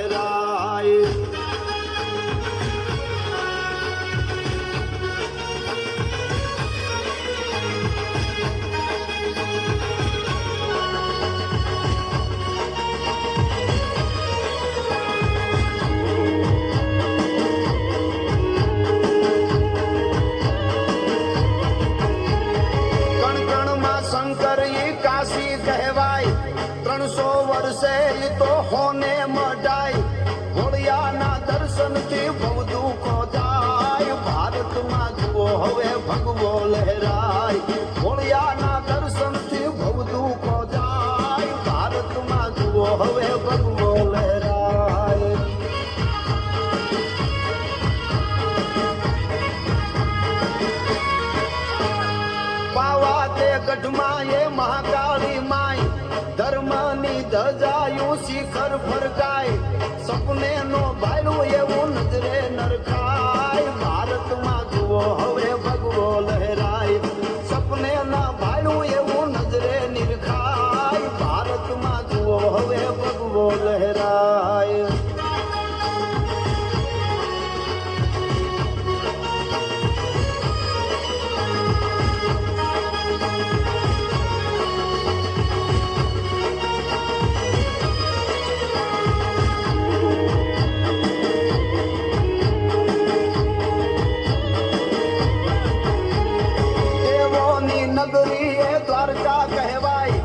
લહેરાય. શંકર ઈ કાશી કહેવાય, 300 વર્ષે તો હોને મઢાય. હોળિયાના દર્શનથી બહુ દુઃખો જાય, ભારતમાં જુઓ હવે ભગવો લહેરાય. હોળિયાના દર્શનથી બહુ દુઃખો જાય, ભારતમાં જુઓ હવે ભગવો લહેરાય. પાવા તે ગઢમાં એ મહાકાળી માય, ધર્મની ધજાયું શિખર ફરકાય. સપને નો બાયલું એવું નજરે નરખાય, ભારતમાં જુઓ હવે ભગવો લહેરાય. સપને ના બાયલું એવું નજરે નિરખાય, ભારતમાં જુઓ હવે ભગવો લહેરાય. નગરી એ દ્વારકા કહેવાય,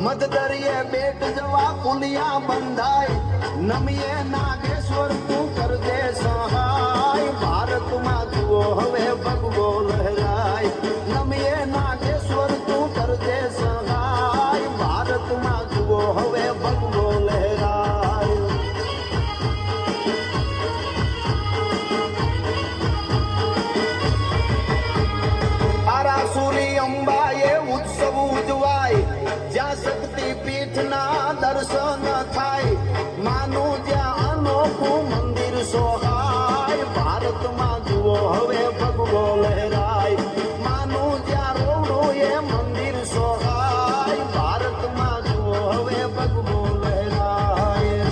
મધદરિયે બેટ જવા પુલિયા બંધાય. નમીએ નાગેશ્વર તું કરજે સહાય, ભારતમાં જુઓ હવે ભગવો લહેરાય. નમીએ નાગેશ્વર તું કરજે સહાય, ભારતમાં જુઓ હવે ભગવો લહેરાય. આરાસુરી અંબાએ ઉત્સવ ઉજવાય, જ્યાં શક્તિ પીઠના દર્શન થાય. માનું જ્યાં અનોખું મંદિર સોહાય, ભારતમાં જુઓ હવે ભગવો લહેરાય. માનું જ્યાં રોવડું એ મંદિર સોહાય, ભારતમાં જુઓ હવે ભગવો લહેરાય.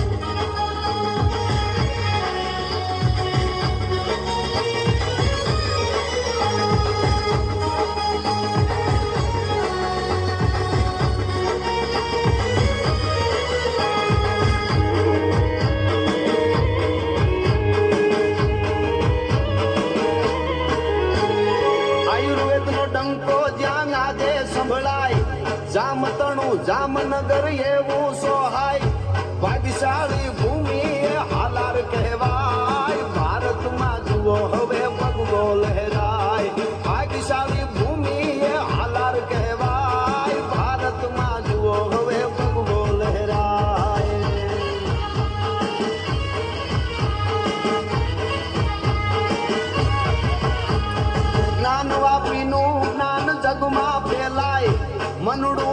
ડંકો જ્યાં આજે સંભળાય, જામતણું જામનગર એવું સોહાય. ભાગ્યશાળી ભૂમિ એ હાલાર કહેવાય, ભારતમાં જુઓ હવે ભગવો લહેરાય. ભાગ્યશાળી ભૂમિ એ હાલાર કહેવાય, ભારતમાં જુઓ હવે ભગવો લહેરાય. જ્ઞાન વાપીનું જ્ઞાન જગમાં ફેલાય, મનડું